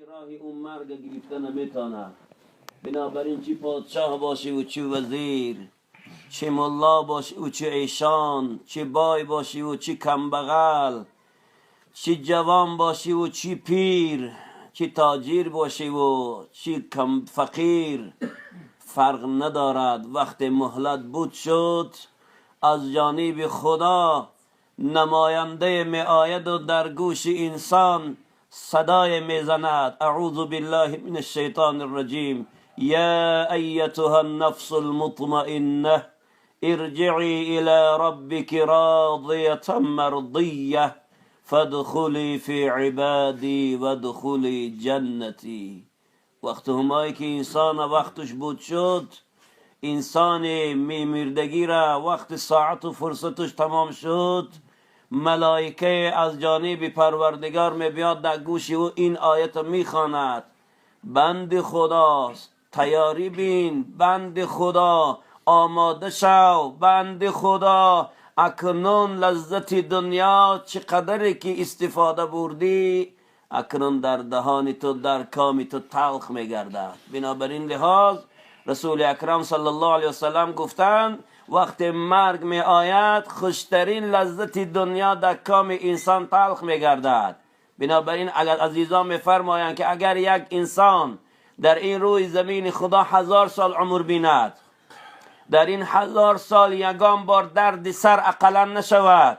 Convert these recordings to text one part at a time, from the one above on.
راهی اون مرگ گرفته نمیتونه. بنابراین چی پادشاه باشی و چی وزیر، چی ملا باشی و چی ایشان، چی بای باشی و چی کمبغل، چی جوان باشی و چی پیر، چی تاجیر باشی و چی کم فقیر، فرق ندارد. وقت مهلت بود شد از جانب خدا، نماینده می آید و در گوش انسان صدای میزند: اعوذ بالله من الشیطان الرجیم، یا ایتها النفس المطمئنه ارجعی الى ربك راضیة مرضیه فادخلی فی عبادی وادخلی جنتی. وقت همایی که انسان وقتش بود شد، انسان میمیردگی را وقت ساعت و فرصتش تمام شد، ملائکه از جانب پروردگار می بیاد در گوش او این آیت میخواند: بند خداست، تیاری بین، بند خدا، آماده شو، بند خدا، اکنون لذت دنیا چقدر که استفاده بردی اکنون در دهان تو، در کام تو تلخ میگردد. بنابراین لحاظ رسول اکرم صلی الله علیه وسلم گفتند وقت مرگ می آید خوشترین لذت دنیا در کام انسان تلخ می گردد. بنابراین اگر عزیزان می فرمایند که اگر یک انسان در این روی زمین خدا 1000 سال عمر بیند، در این 1000 سال یگان بار درد سر اقلا نشود،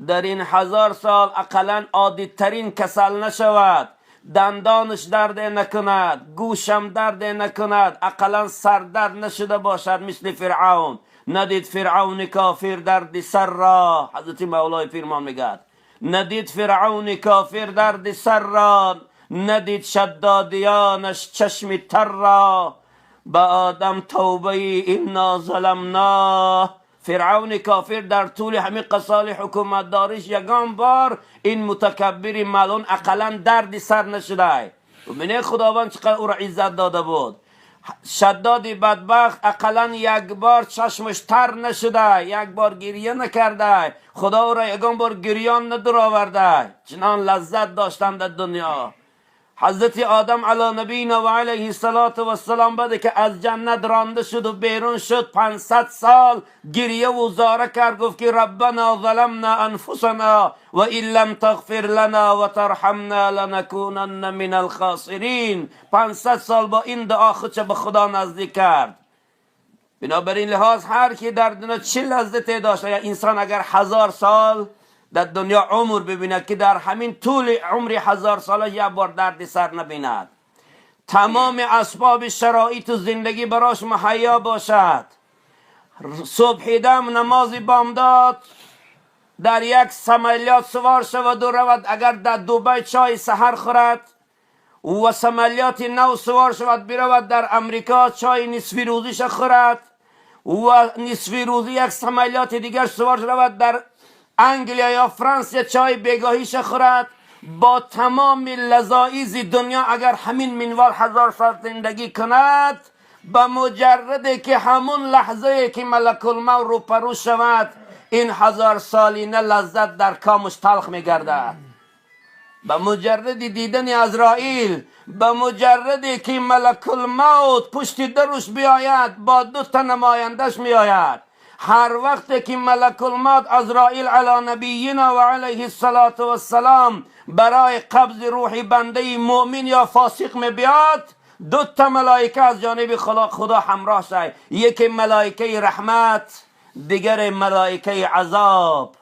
در این 1000 سال اقلا عادی ترین کسل نشود، دندانش درد نکند، گوشم درد نکند، اقلا سر درد نشده باشد مثل فرعون. ندید فرعون کافر درد سر را، حضرت مولای پیرمان میگد، ندید فرعون کافر درد سر را، ندید شدادیانش چشم تر را، به آدم توبه انا ظلمنا. فرعون کافر در طول همین قصال حکومت داریش یگان بار این متکبر ملون اقلا درد سر نشده. و ببینید خداوند چقدر او را عزت داده بود. شداد بدبخت اقلا یک بار چشمش تر نشده، یک بار گریه نکرده، خدا او را یگان بار گریان ندر آورده. چنان لذت داشتن در دنیا. حضرت آدم علی نبینا و علیه السلام بعد که از جنت رانده شد و بیرون شد 500 سال گریه و زاره کرد، گفت که ربنا ظلمنا انفسنا و ان لم تغفر لنا و ترحمنا لنکونن من الخاسرین. 500 سال با این دعا خودش به خدا نزدیک کرد. بنابراین لحاظ هر کی در دنیا چه لذتی داشته، یا انسان اگر 1000 سال در دنیا عمر ببیند که در همین طول عمر 1000 ساله یک بار درد سر نبیند، تمام اسباب شرایط زندگی براش مهیا باشد، صبح دم نماز بامداد در یک سمالیات سوار شود و رود، اگر در دبی چای سحر خورد و سمالیات نو سوار شود برود در امریکا چای نصف روزیش خورد و نصف روزی یک سمالیات دیگر سوار شود در انگلیا یا فرانسه چای بگاهیش خورد، با تمام لذایز دنیا اگر همین منوال 1000 سال زندگی کند، به مجرد که همون لحظه که ملک الموت رو پرو شود این 1000 سالینه لذت در کامش تلخ میگردد. به مجرد دیدن عزرائیل، به مجرد که ملک الموت پشت درش بیاید با 2 تا نمایندش میآید، هر وقت که ملک الموت عزرائیل علی نبینا و علیه السلام برای قبض روح بنده مؤمن یا فاسق می بیاد، 2 تا ملائکه از جانب خدا همراه شد، یکی ملائکه رحمت، دیگر ملائکه عذاب.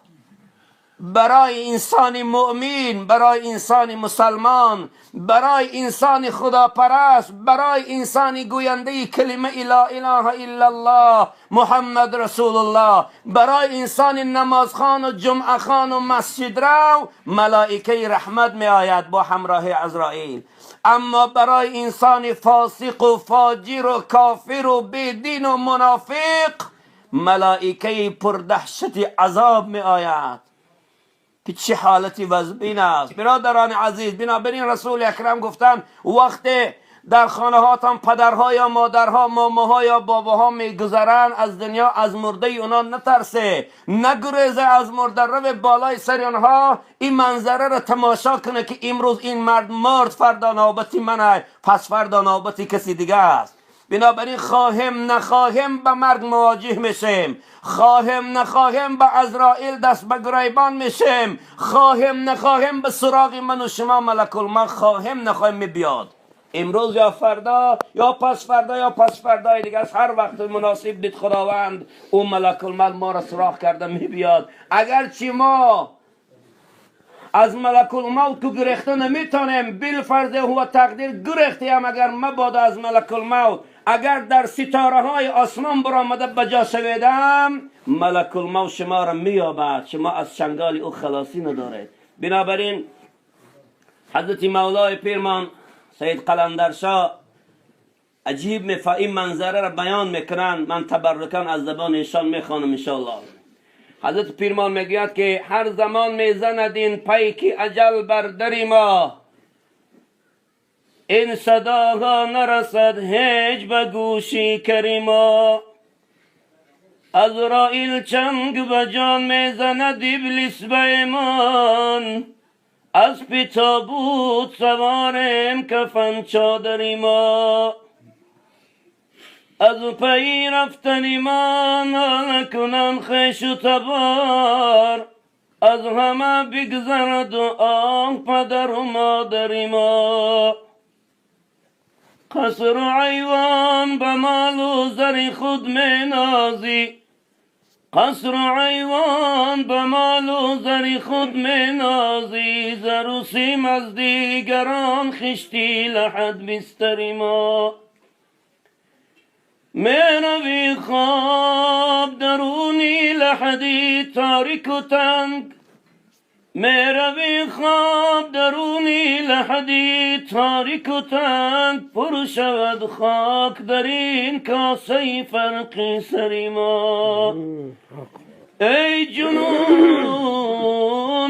برای انسان مؤمن، برای انسان مسلمان، برای انسان خداپرست، برای انسان گوینده کلمه لا اله الا الله محمد رسول الله، برای انسان نمازخوان و جمعه خوان و مسجد رو، ملائکه رحمت می آید با همراه عزرائیل. اما برای انسان فاسق و فاجر و کافر و بیدین و منافق، ملائکه پردهشت عذاب می آید که چه حالتی وضع این است. برادران عزیز، بنابراین رسول اکرم گفتن وقت در خانه هاتان پدرها یا مادرها، ماماها یا باباها میگذرن از دنیا، از مرده اونا نترسه، نگریزه از مرده، رو بالای سر اونها این منظره رو تماشا کنه که امروز این مرد فردا نوبتی منه، پس فردا نوبتی کسی دیگه است. بنابراین خواهم نخواهم به مرگ مواجه میشیم، خواهم نخواهم به عزرائیل دست به گریبان میشیم، خواهم نخواهم به سراغ من و شما ملک الموت خواهم نخواهم میبیاد. امروز یا فردا یا پس فردا یا پس فردای دیگه است. هر وقت مناسب دید خداوند اون ملک الموت ما را سراغ کرده میبیاد. اگرچه ما از ملک الموت که گرخته نمیتونیم، بالفرض هو تقدیر گرختیم اگر مبادا از ملک الموت، اگر در ستاره های آسمان برآمده بجا شویدم، ملک الموت شما را مییابد، شما از چنگال او خلاصی ندارید. بنابراین حضرت مولای پیرمان سید قلندرشاه عجیب این منظره را بیان میکنن. من تبرکان از زبان ایشان میخوانم انشاءالله. حضرت پیرمان میگوید که هر زمان میزند این پیک اجل بر در ما، این صداها نرسد هیچ به گوشی کریما. عزرائیل چنگ به جان میزند ابلیس به ایمان، از پی تابوت سواریم کفن چادری ما. از پی رفتن ما نکنن خیش و تبار، از همه بگذرد و آن پدر و مادر ما. قصر و ایوان به مال و زر خود می نازی، قصر و ایوان به مال و زر خود می نازی. زر و سیم از دیگران خشتی لحد بستر ما. می روی خواب درونی لحدی تاریک و تنگ، می روی خواب درونی لحدی تاریک و تنگ. پر شود خاک در این کاسه فرق سر ما. ای جنون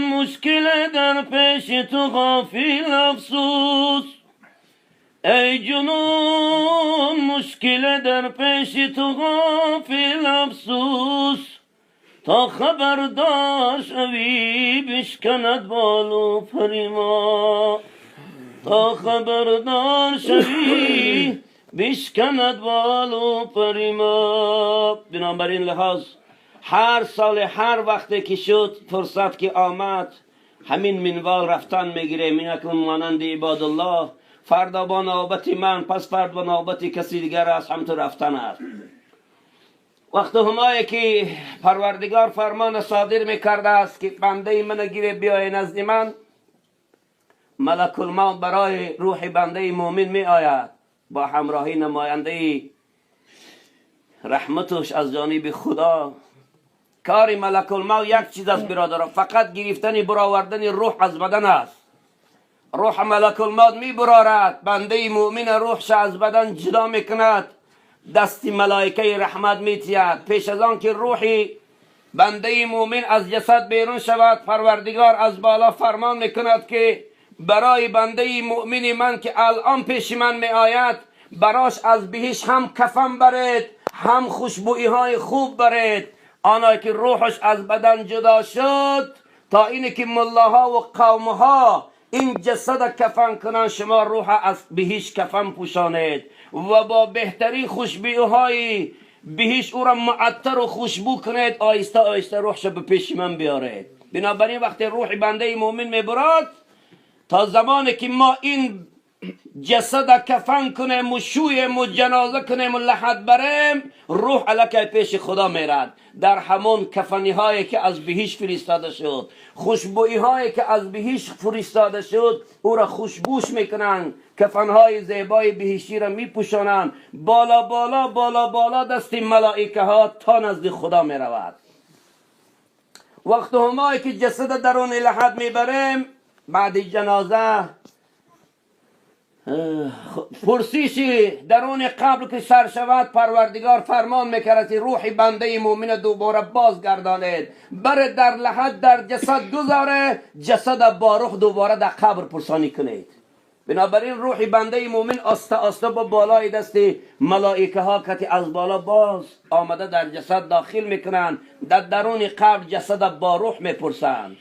مشکل در پیش تو غافل افسوس، ای جنون مشکل در پیش تو غافل افسوس. تا خبردار شوی بشکند بال و پر ما، تا خبردار شوی بشکند بال و پر ما. بنابراین لحاظ هر سال هر وقتی که شد فرصت که آمد همین منوال رفتن میگیره. مینکن مانند عباد الله فردا با نوبت من، پس فردا با نوبت کسی دیگر است، همطور رفتن است. وقت همایی که پروردگار فرمان صادر میکرده است که بنده من گیره بیای نزد من، ملک الموت برای روح بنده مومن می آید با همراهی نماینده رحمتش از جانب خدا. کار ملک الموت یک چیز است برادر، فقط گرفتن برآوردن روح از بدن است. روح ملک الموت می برارد، بنده مومن روحش از بدن جدا میکند، دستی ملائکه رحمت میتید. پیش از آن که روحی بنده مومن از جسد بیرون شود، پروردگار از بالا فرمان میکند که برای بنده مؤمن من که الان پیش من می آید، براش از بهش هم کفن برید، هم خوشبویی های خوب برید. آنها که روحش از بدن جدا شد، تا اینه که ملاها و قومها این جسد کفن کنن، شما روح از بهش کفن پوشانید و با بهترین خوشبویی های بهش او را معطر و خوشبو کنید. آیسته آیسته روحش به پیش من بیارید. بنابراین وقتی روح بنده مؤمن میبرد، تا زمانی که ما این جسد کفن کنیم و شویم و جنازه کنیم و لحد بریم، روح الکی پیش خدا میرد. در همون کفنی هایی که از بهش فرستاده شد، خوشبویی هایی که از بهش فرستاده شد، او را خوشبوش میکنن، کفن های زیبای بهشتی را میپوشانن. بالا بالا بالا بالا دست ملائکه ها تا نزد خدا میرود. وقت همایی که جسد درون لحد میبریم، بعد جنازه پرسیشی درون قبر که سر شود، پروردگار فرمان میکرد که روح بنده مومن دوباره بازگردانید، بره در لحد در جسد گذاره، جسد با روح دوباره در قبر پرسانی کنید. بنابراین روح بنده مومن آسته آسته با بالای دست ملائکه ها که از بالا باز آمده در جسد داخل میکنند، در درون قبر جسد با روح میپرسند.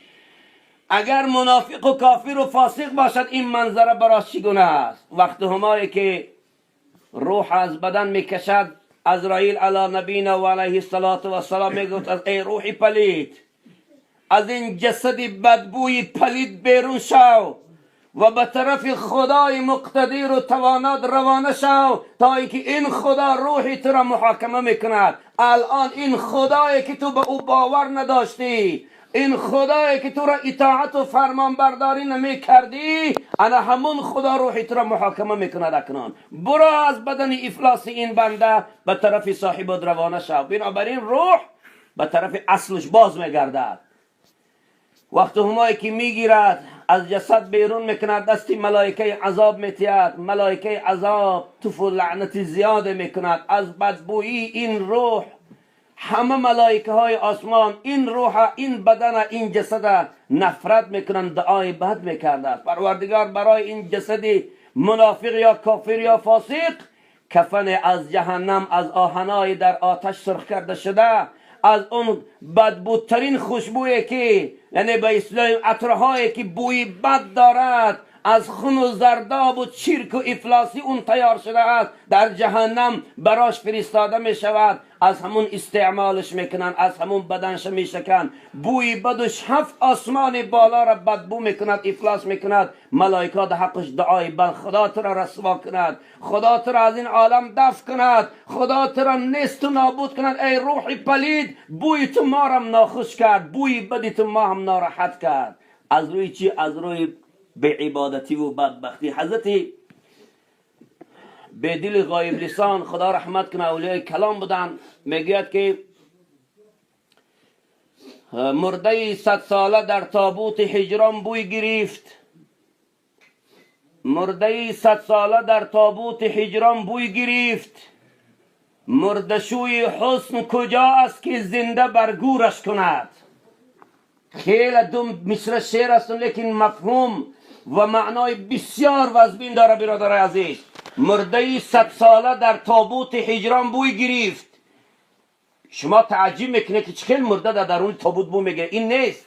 اگر منافق و کافر و فاسق باشد این منظره براش چگونه است؟ وقت همایی که روح از بدن میکشد، عزرائیل علی نبینا و علیه السلام میگوید از ای روح پلید، از این جسد بدبوی پلید بیرون شو و به طرف خدای مقتدر و تواناد روانه شو، تا اینکه این خدا روح تو را محاکمه میکند. الان این خدایی که تو به او باور نداشتی، این خدایی که تو را اطاعت و فرمان برداری نمی کردی، انا همون خدا روح تو را محاکمه میکند. اکنون برو از بدن افلاس این بنده به طرف صاحب روانه شو. بنابراین روح به طرف اصلش باز میگردد. وقت همایی که میگیرد از جسد بیرون میکند، دستی ملائکه عذاب میتید. ملائکه عذاب توف و لعنت زیاد میکند از بدبویی این روح. همه ملائکه های آسمان این روح، این بدن، این جسد نفرت میکنند، دعای بد میکرده. پروردگار برای این جسد منافق یا کافر یا فاسق کفن از جهنم، از آهنای در آتش سرخ کرده شده، از اون بدبوترین خوشبویی که یعنی به اصطلاح عطرهایی که بوی بد دارد، از خون و زرداب و چرک و افلاسی اون تیار شده است، در جهنم براش فرستاده می شود. از همون استعمالش میکنن، از همون بدنش میشکن. بوی بدش 7 آسمان بالا را بدبو میکند، افلاس میکند. ملائکه در حقش دعای بند، خدا تو را رسوا کند، خدا تو را از این عالم دفع کند، خدا تو را نیست و نابود کند. ای روح پلید، بوی تو ما را ناخوش کرد، بوی بدی تو ما هم ناراحت کرد. از روی چی؟ از روی به عبادتی و بدبختی. حضرت به دل غایب لسان خدا رحمت کنه اولیای کلام بودن، میگوید که مرده 100 ساله در تابوت هجران بوی گرفت. مرده 100 ساله در تابوت هجران بوی گرفت. مردشوی حسن کجا است که زنده برگورش کند. خیلی دوم مصر شعر است لیکن مفهوم و معنای بسیار وزبین داره برادر عزیز. مرده 100 ساله در تابوت هجران بوی گرفت. شما تعجب میکنه که چخیل مرده در درون تابوت بو میگه. این نیست.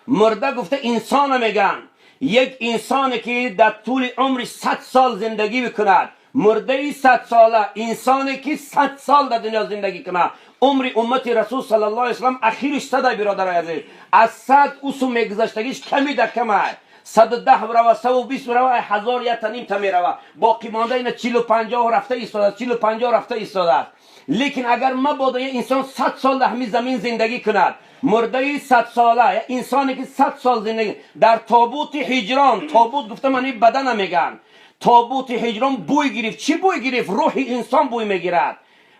مرده گفته انسان میگن، یک انسانی که در طول عمر 100 سال زندگی بکند. مرده 100 ساله، انسانی که 100 سال در دنیا زندگی کنه. عمر امت رسول صلی الله علیه وسلم اخیرش 100 برادر عزیز. از 100 اوسو میگذشتگیش کمی در کمه. 110 برو، 120 برو، 1000 یا تنیم تا میرو. باقی مانده اینا 40 و 50 رفته ایستاده، 40 و 50 رفته ایستاده. لیکن اگر مبادا یه انسان 100 سال در همین زمین زندگی کند، مرده 100 ساله، انسانی که 100 سال زندگی در تابوت هجران، تابوت گفته معنی بدن میگن، تابوت هجران بوی گرفت. چی بوی گرفت؟ روح انسان بوی میگیرد.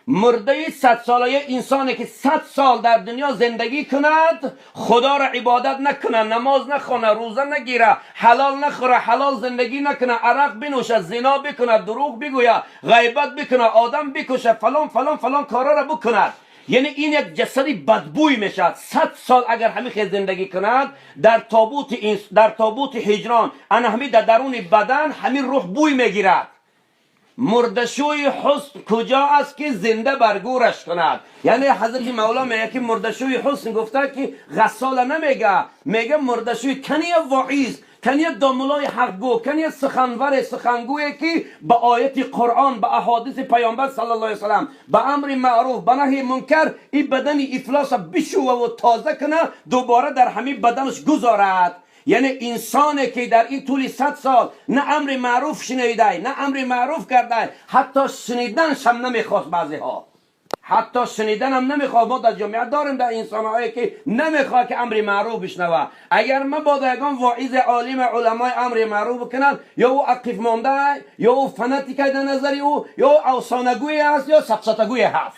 مرده 100 ساله انسانی که 100 سال در دنیا زندگی کند، خدا را عبادت نکنه، نماز نخونه، روزه نگیره، حلال نخوره، حلال زندگی نکنه، عرق بنوشه، زنا بکنه، دروغ بگویه، غیبت بکنه، آدم بکشه، فلان فلان فلان کارا را بکند. یعنی این یک جسدی بدبوی میشد. 100 سال اگر همین زندگی کند در تابوت هجران، انا همین در درون بدن همین روح بوی میگیرد. مردشوی حسن کجا است که زنده برگورش کند. یعنی حضرت مولا میگه که مردشوی حسن گفته که غساله نمیگه، میگه مردشوی کنیه واعظ، کنیه داملای حق گو، کنیه سخنور سخنگویی که به آیت قرآن، به احادیث پیامبر صلی الله علیه وسلم، به امر معروف به نهی منکر این بدن افلاس بشوه و تازه کنه، دوباره در همین بدنش گذارد. یعنی انسانی که در این طول 100 سال نه امر معروف شنیده، نه امر معروف کرده، حتی شنیدنش هم نمیخواست. بعضی ها حتی شنیدن هم نمیخواد. ما در جامعه داریم در انسانهایی که نمیخواد که امر معروف بشنوه. اگر ما با یگان واعظ عالم علمای امر معروف بکنن، یا او عقیف مانده، یا او فناتیک در نظری او، یا او افسانه‌گوی است، یا سفسطه‌گوی هست.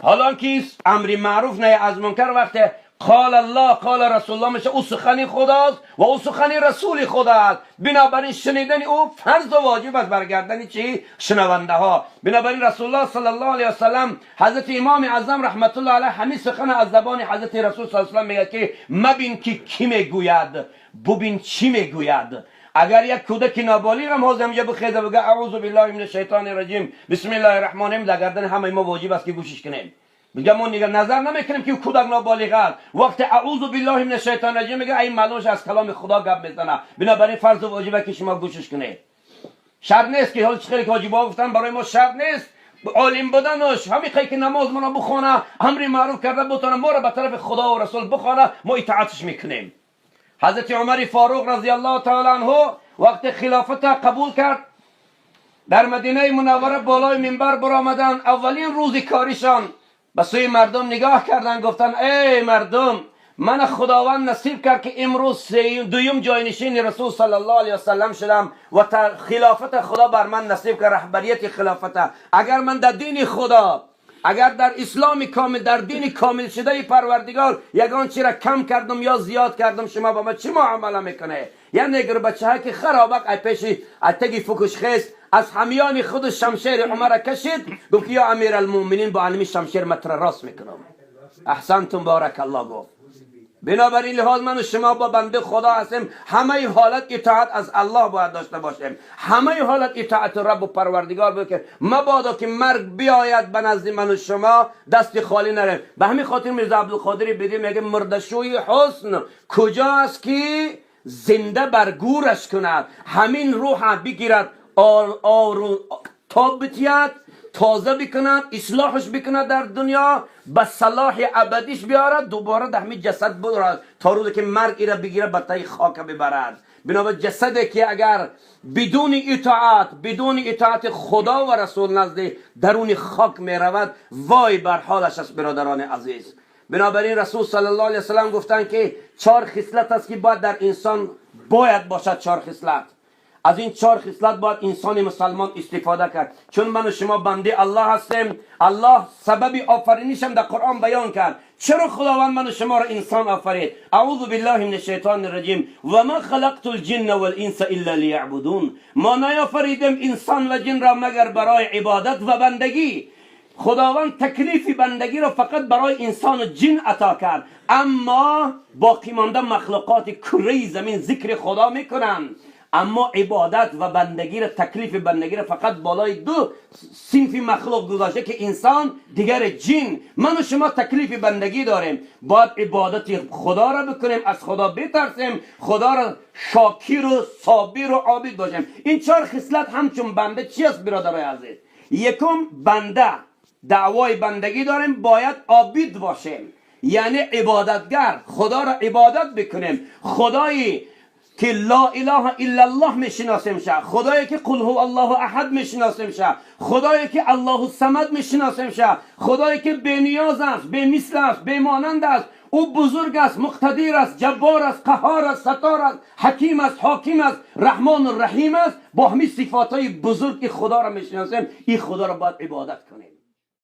حالا که امر معروف نه از منکر وقت قال الله قال رسول الله میشه، او سخن خداست و او سخن رسول خداست. بنابراین شنیدن او فرض و واجب است برگردن چی؟ شنونده ها. بنابراین رسول الله صلی الله علیه و سلم، حضرت امام اعظم رحمت الله علیه، همین سخن از زبان حضرت رسول صلی الله علیه و سلم میگه که مبین که کی میگوید، ببین چی میگوید. اگر یک کودک نابالغ هم حاضر میگه بخیزه بگه اعوذ بالله من الشیطان الرجیم بسم الله الرحمن الرحیم، در گردن همه ما واجب است که گوشش کنیم. میگه ما نگاه نظر نمیکنیم که کودک نابالغ است. وقتی اعوذ بالله من الشیطان الرجیم میگه این ملوش از کلام خدا گپ میزنه، بنابراین فرض و واجبه که شما گوشش کنید. شرط نیست که حال چخیلی که حاجیبا گفتن برای ما شرط نیست عالم بودنش، همین که نماز منا بخونه، امر معروف کرده بتونه ما را به طرف خدا و رسول بخونه، ما اطاعتش میکنیم. حضرت عمر فاروق رضی الله تعالی عنه وقت خلافت قبول کرد، در مدینه منوره بالای منبر برآمدن، اولین روز کاریشان به سوی مردم نگاه کردن، گفتن ای مردم، من خداوند نصیب کرد که امروز دویم جاینشین رسول صلی الله علیه وسلم شدم و خلافت خدا بر من نصیب کرد، رهبریت خلافت. اگر من در دین خدا، اگر در اسلام کامل، در دین کامل شده پروردگار یگان چی را کم کردم یا زیاد کردم، شما با من چی معامله میکنه؟ یا نگر بچه ها که خرابک ای پیشی اتگی فکش خیست از همیان خود شمشیر عمر کشید، گفت یا امیر المؤمنین با علمی شمشیر متر راست میکنم. احسنتم بارک الله گفت. بنابراین لحاظ من و شما با بنده خدا هستیم، همه حالت اطاعت از الله باید داشته باشیم، همه حالت اطاعت رب و پروردگار بکنیم. مبادا که مرگ بیاید به نزد من و شما دست خالی نریم. به همین خاطر میرزا عبدالقادر بدی میگه مردشوی حسن کجاست که زنده بر گورش کند، همین روح بگیرد تاب بتید، تازه بکند، اصلاحش بکند در دنیا، به صلاح ابدیش بیارد، دوباره در همین جسد بدرد تا روزی که مرگ ایره بگیره به تای خاک ببرد. بنابراین جسدی که اگر بدون اطاعت خدا و رسول نزد درون خاک می رود، وای بر حالش است برادران عزیز. بنابراین رسول صلی الله علیه وسلم گفتن که 4 خصلت است که باید در انسان باید باشد. 4 خصلت، از این 4 خصلت باید انسان مسلمان استفاده کرد. چون من و شما بنده الله هستیم، الله سبب آفرینیش هم در قرآن بیان کرد. چرا خداوند من و شما را انسان آفرید؟ اعوذ بالله من الشیطان الرجیم و ما خلقت الجن والانس الا لیعبدون. ما نیافریدیم انسان و جن را مگر برای عبادت و بندگی. خداوند تکلیف بندگی را فقط برای انسان و جن عطا کرد، اما باقی مانده مخلوقات کره زمین ذکر خدا میکنند، اما عبادت و بندگی را، تکلیف بندگی را فقط بالای 2 صنف مخلوق گذاشته که انسان دیگر جن. من و شما تکلیف بندگی داریم، باید عبادت خدا را بکنیم، از خدا بترسیم، خدا را شاکر و صابر و عابد باشیم. این 4 خصلت همچون بنده چی است برادرای عزیز؟ یکم بنده، دعوای بندگی داریم، باید عابد باشیم، یعنی عبادتگر، خدا را عبادت بکنیم. خدایی که لا اله الا الله میشناسیم شه، خدایی که قل هو الله احد میشناسیم شه، خدایی که الله الصمد میشناسیم شه، خدایی که بی نیاز است، بی مثل است، بی مانند است، او بزرگ است، مقتدر است، جبار است، قهار است، ستار است، حکیم است، حاکم است، رحمان و رحیم است. با همین صفاتای بزرگ که خدا را میشناسیم، این خدا را باید عبادت کنیم.